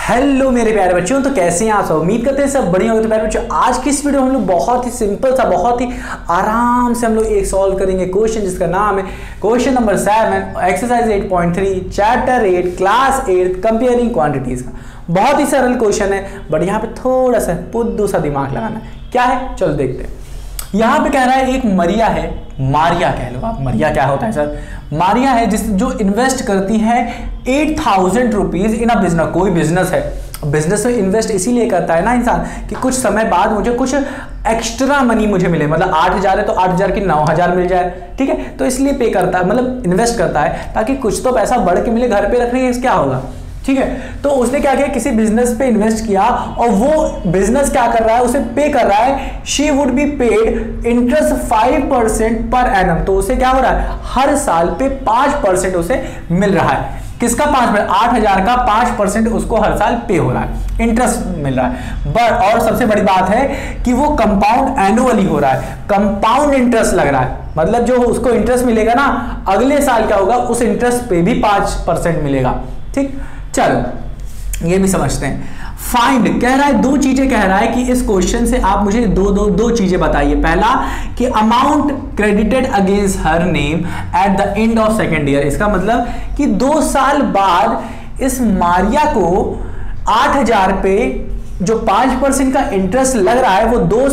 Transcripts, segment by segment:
Hello मेरे प्यारे बच्चों, तो कैसे हैं आप सब। उम्मीद करते हैं सब बढ़िया होंगे। तो प्यारे बच्चों, आज की इस वीडियो में हम लोग बहुत ही सिंपल सा, बहुत ही आराम से हम लोग एक सॉल्व करेंगे क्वेश्चन, जिसका नाम है question number 7 exercise 8.3 chapter 8 class 8 comparing quantities का। बहुत ही सरल क्वेश्चन है, बट यहाँ पे थोड़ा सा बुद्धू सा दिमाग लगाना है। क्या है, चलो देखते हैं। यहाँ पे कह रहा है एक मरिया है, मारिया कह लो आप। मरिया क्या होता है सर? मारिया है जो इन्वेस्ट करती है 8,000 रुपीज इन अ बिजनेस। कोई बिजनेस है, बिजनेस में इन्वेस्ट इसीलिए करता है ना इंसान कि कुछ समय बाद मुझे कुछ एक्स्ट्रा मनी मुझे मिले। मतलब 8,000 है तो 8,000 की 9,000 मिल जाए, ठीक है। तो इसलिए पे करता है, मतलब इन्वेस्ट करता है ताकि कुछ तो पैसा बढ़ के मिले। घर पे रखने से क्या होगा, ठीक है। तो उसने क्या किया, किसी बिजनेस पे इन्वेस्ट किया और वो बिजनेस क्या कर रहा है, उसे पे कर रहा है। She would be paid interest 5% per annum. तो उसे क्या हो रहा है, हर साल पे 5% उसे मिल रहा है। किसका 5%? 8,000 का 5% उसको हर साल पे हो रहा है, इंटरेस्ट मिल रहा है। बट और सबसे बड़ी बात है कि वो कंपाउंड एनुअली हो रहा है, कंपाउंड इंटरेस्ट लग रहा है। मतलब जो उसको इंटरेस्ट मिलेगा ना, अगले साल क्या होगा, उस इंटरेस्ट पे भी 5% मिलेगा, ठीक। चलो ये भी समझते हैं। फाइंड कह रहा है, दो चीजें कह रहा है कि इस क्वेश्चन से आप मुझे दो चीजें बताइए। पहला कि amount credited against her name at the end of second year. इसका मतलब कि 2 साल बाद इस मारिया को 8,000 पे जो 5% का इंटरेस्ट लग रहा है, वो 2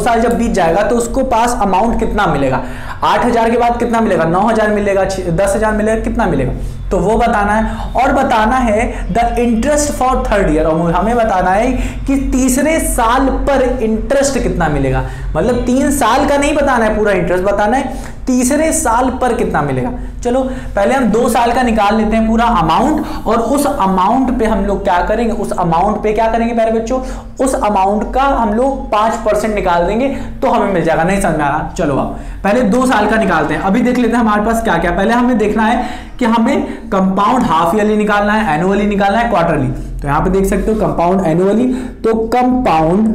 साल जब बीत जाएगा तो उसको पास अमाउंट कितना मिलेगा। 8,000 के बाद कितना मिलेगा, 9,000 मिलेगा, 10,000 मिलेगा, कितना मिलेगा, तो वो बताना है। और बताना है the interest for third year, और हमें बताना है कि तीसरे साल पर इंटरेस्ट कितना मिलेगा। मतलब 3 साल का नहीं बताना है पूरा इंटरेस्ट, बताना है तीसरे साल पर कितना मिलेगा। चलो पहले हम 2 साल का निकाल लेते हैं पूरा अमाउंट, और उस अमाउंट पे हम लोग क्या करेंगे, उस अमाउंट पे क्या करेंगे प्यारे बच्चों, उस अमाउंट का हम लोग 5% निकाल देंगे तो हमें मिल जाएगा। नहीं समझ में आ रहा, चलो आप पहले 2 साल का निकालते हैं। अभी देख लेते हैं हमारे पास क्या क्या। पहले हमें देखना है कि हमें कंपाउंड हाफ ईयरली निकालना है, एनुअली निकालना है, क्वार्टरली। तो यहां पे देख सकते हो कंपाउंड एनुअली। तो कंपाउंड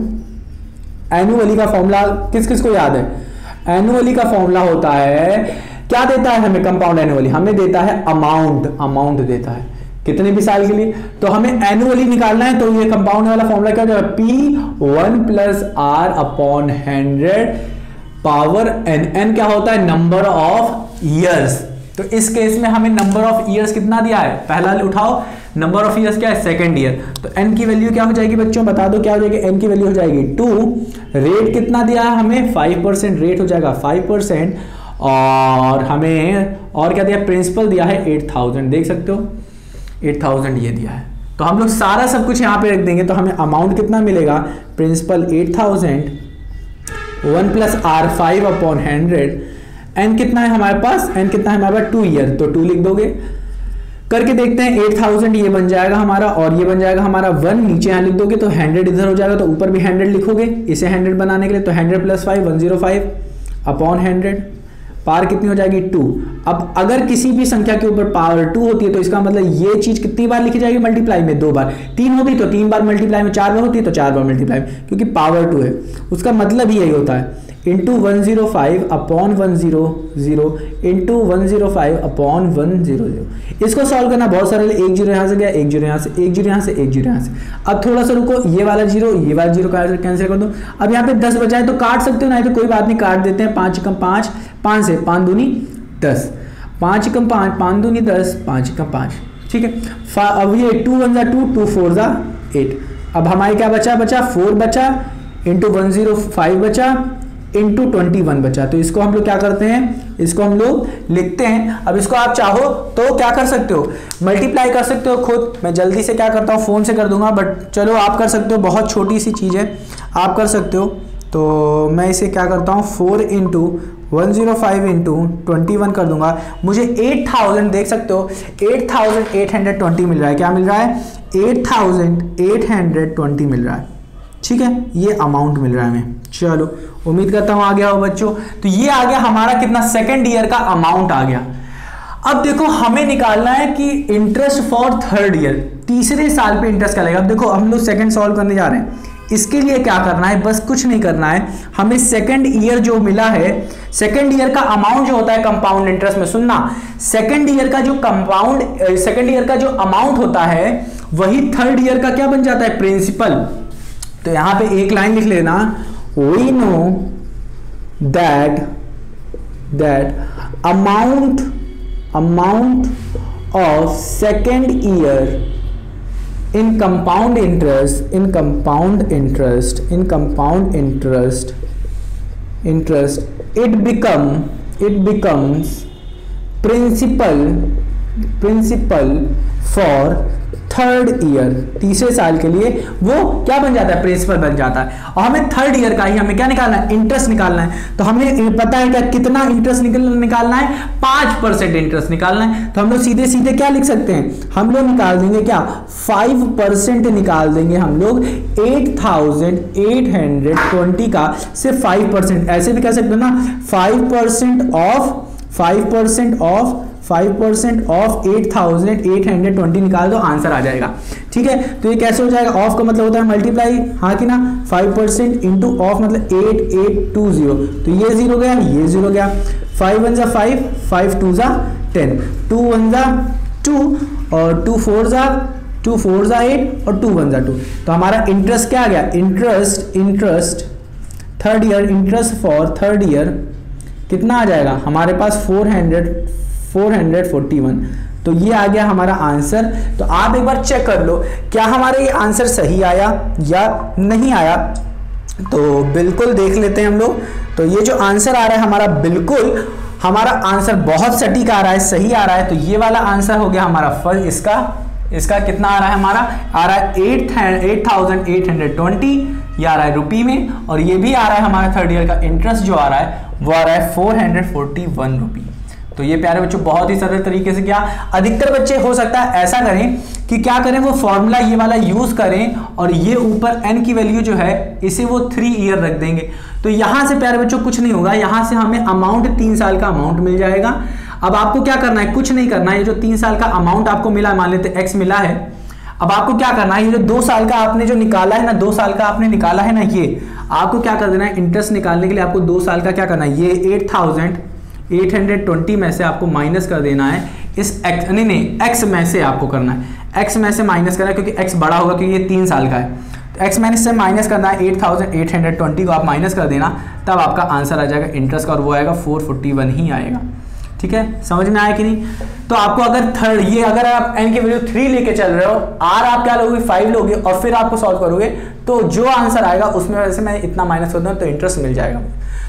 एनुअली का फॉर्मूला किस किस को याद है? एनुअली का फॉर्मूला होता है, क्या देता है हमें कंपाउंड एनुअली? हमें देता है अमाउंट देता है कितने भी साल के लिए। तो हमें एनुअली निकालना है, तो ये कंपाउंड वाला फॉर्मूला क्या हो जाएगा, P1 + R/100 पावर n क्या होता है, नंबर ऑफ ईयर्स। तो इस केस में हमें नंबर ऑफ ईयर्स कितना दिया है, पहला उठाओ, नंबर ऑफ ईयर्स क्या है, सेकंड ईयर। तो n की वैल्यू क्या हो जाएगी बच्चों, बता दो क्या हो जाएगी। n की वैल्यू हो जाएगी 2। रेट कितना दिया है हमें, 5%। रेट हो जाएगा 5%। और हमें और क्या दिया, प्रिंसिपल दिया है 8,000। देख सकते हो 8,000 ये दिया है। तो हम लोग सारा सब कुछ यहाँ पे रख देंगे, तो हमें अमाउंट कितना मिलेगा, प्रिंसिपल 8,000, 1 + R 5/100। n कितना है हमारे पास, n कितना है हमारे पास 2 ईयर, तो 2 लिख दोगे। करके देखते हैं 8,000 ये बन जाएगा हमारा, और ये बन जाएगा हमारा 1, नीचे यहाँ लिख दोगे तो 100 इधर हो जाएगा, तो ऊपर भी 100 लिखोगे इसे 100 बनाने के लिए। तो 100 + 5 105/100। पावर कितनी हो जाएगी, 2। अब अगर किसी भी संख्या के ऊपर पावर 2 होती है तो इसका मतलब ये चीज कितनी बार लिखी जाएगी, मल्टीप्लाई में 2 बार। 3 होती तो 3 बार मल्टीप्लाई में, 4 बार होती है तो 4 बार मल्टीप्लाई में, क्योंकि पावर 2 है। उसका मतलब ही यही होता है, इंटू 105/100 इंटू 105/100। इसको सॉल्व करना बहुत सरल है। 1 0 यहाँ से गया, 1 0 यहाँ से, 1 0 यहाँ से, 1 0 यहाँ से। अब थोड़ा सा रुको, ये वाला 0 कैंसिल कर दो। अब यहाँ पे 10 बचा है तो काट सकते हो, नहीं तो कोई बात नहीं, काट देते हैं। 5 × 5 5 से 5 दूनी 10, 5 × 5 5 दूनी 10, 5 × 5, ठीक है। अब ये 2 1 = 2, 2 4 = 8। अब हमारे क्या बचा 4 बचा, इंटू 105 बचा, इंटू 21 बचा। तो इसको हम लोग क्या करते हैं, इसको हम लोग लिखते हैं। अब इसको आप चाहो तो क्या कर सकते हो, मल्टीप्लाई कर सकते हो खुद। मैं जल्दी से क्या करता हूँ, फोन से कर दूंगा, बट चलो आप कर सकते हो, बहुत छोटी सी चीज़ है, आप कर सकते हो। तो मैं इसे क्या करता हूँ, 4 × 105 × 21 कर दूंगा। मुझे 8,000 देख सकते हो 8,820 मिल रहा है। क्या मिल रहा है, 8,820 मिल रहा है, ठीक है। ये अमाउंट मिल रहा है हमें। चलो उम्मीद करता हूं आ गया हो बच्चों। तो ये आ गया हमारा कितना, सेकंड ईयर का अमाउंट आ गया। अब देखो हमें निकालना है कि इंटरेस्ट फॉर थर्ड ईयर, तीसरे साल पे इंटरेस्ट क्या लगेगा। अब देखो हम लोग सेकंड सॉल्व करने जा रहे हैं। इसके लिए क्या करना है, बस कुछ नहीं करना है, हमें सेकंड ईयर जो मिला है, सेकंड ईयर का अमाउंट जो होता है कंपाउंड इंटरेस्ट में, सुनना, सेकंड ईयर का जो अमाउंट होता है वही थर्ड ईयर का क्या बन जाता है, प्रिंसिपल। तो यहां पे एक लाइन लिख लेना, we know that amount of second year in compound interest it becomes principal for third year, तीसरे साल के लिए वो क्या बन जाता है, प्रिंसिपल बन जाता है। और हमें थर्ड ईयर का ही हमें क्या निकालना है, इंटरेस्ट निकालना है। तो हमें पता है क्या कितना इंटरेस्ट निकालना है, 5% इंटरेस्ट निकालना है। तो हम लोग सीधे सीधे क्या लिख सकते हैं, हम लोग निकाल देंगे क्या, 5% निकाल देंगे हम लोग 8820 का सिर्फ 5%। ऐसे भी कह सकते हो ना, 5% ऑफ 8820 निकाल दो, आंसर आ जाएगा। ठीक है, तो ये कैसे हो जाएगा, ऑफ का मतलब होता है मल्टीप्लाई, हाँ कि ना, 5% इंटू ऑफ मतलब 8820, तो ये 0 गया, ये 0 गया, 5 1 जा 5, 5 2 जा 10, 2 1 जा 2 और 2 4 जा 8 और 2 1 जा 2। तो हमारा इंटरेस्ट क्या आ गया, interest third year, interest for third year कितना आ जाएगा हमारे पास, 441। तो ये आ गया हमारा आंसर। तो आप एक बार चेक कर लो क्या हमारा ये आंसर सही आया या नहीं आया। तो बिल्कुल देख लेते हैं हम लोग। तो ये जो आंसर आ रहा है हमारा, बिल्कुल हमारा आंसर बहुत सटीक आ रहा है, सही आ रहा है। तो ये वाला आंसर हो गया हमारा फर्स्ट। इसका कितना आ रहा है, हमारा आ रहा है 8820, ये आ रहा है रुपी में। और ये भी आ रहा है हमारा थर्ड ईयर का इंटरेस्ट जो आ रहा है वो आ रहा है 441 रुपी। तो ये प्यारे बच्चों बहुत ही सरल तरीके से, क्या अधिकतर बच्चे हो सकता है ऐसा करें कि क्या करें, वो फॉर्मूला ये वाला यूज करें और ये ऊपर n की वैल्यू जो है इसे वो 3 ईयर रख देंगे। तो यहां से प्यारे बच्चों कुछ नहीं होगा, यहां से हमें अमाउंट 3 साल का अमाउंट मिल जाएगा। अब आपको क्या करना है, कुछ नहीं करना है। ये जो 3 साल का अमाउंट आपको मिला, मान लेते x मिला है, अब आपको क्या करना है, ये जो 2 साल का आपने जो निकाला है ना, 2 साल का आपने निकाला है ना, ये आपको क्या कर देना है, इंटरेस्ट निकालने के लिए आपको 2 साल का क्या करना है, ये 8820 में से आपको माइनस कर देना है इस x, नहीं x में से आपको करना है, x में से माइनस करना है, क्योंकि x बड़ा होगा क्योंकि ये 3 साल का है। तो x माइनस से माइनस करना है, 8820 को आप माइनस कर देना, तब आपका आंसर आ जाएगा इंटरेस्ट का, और वो आएगा 441 ही आएगा। ठीक है, समझ में आया कि नहीं। तो आपको अगर थर्ड ये अगर आप n की वैल्यू 3 लेके चल रहे हो, r आप क्या लोगे, 5 लोगे, और फिर आपको सॉल्व करोगे तो जो आंसर आएगा उसमें वैसे मैं इतना माइनस कर दूं तो इंटरेस्ट मिल जाएगा।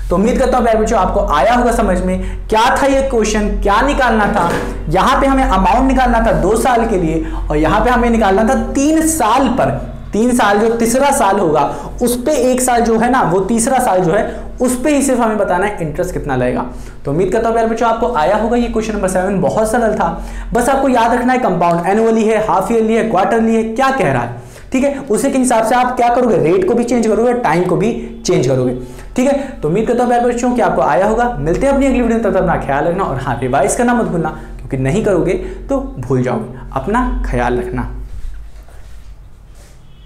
तो उम्मीद करता हूं प्यारे बच्चों आपको आया होगा समझ में, क्या था ये क्वेश्चन, क्या निकालना था। यहाँ पे हमें अमाउंट निकालना था 2 साल के लिए, और यहाँ पे हमें निकालना था 3 साल पर। 3 साल जो तीसरा साल होगा उस पे 1 साल जो है ना, वो तीसरा साल जो है उस पे ही सिर्फ हमें बताना है इंटरेस्ट कितना लगेगा। तो उम्मीद करता हूं प्यारे बच्चों आपको आया होगा ये क्वेश्चन नंबर 7, बहुत सरल था। बस आपको याद रखना है कंपाउंड एनुअली है, हाफ ईयरली है, क्वार्टरली है, क्या कह रहा है। ठीक है, उसी के हिसाब से आप क्या करोगे, रेट को भी चेंज करोगे, टाइम को भी चेंज करोगे। ठीक है, तो उम्मीद करता हूं प्यारे बच्चों कि आपको आया होगा। मिलते हैं अपनी अगली वीडियो में, तब तक अपना ख्याल रखना, और हाँ रिवाइज करना मत भूलना, क्योंकि नहीं करोगे तो भूल जाओगे। अपना ख्याल रखना।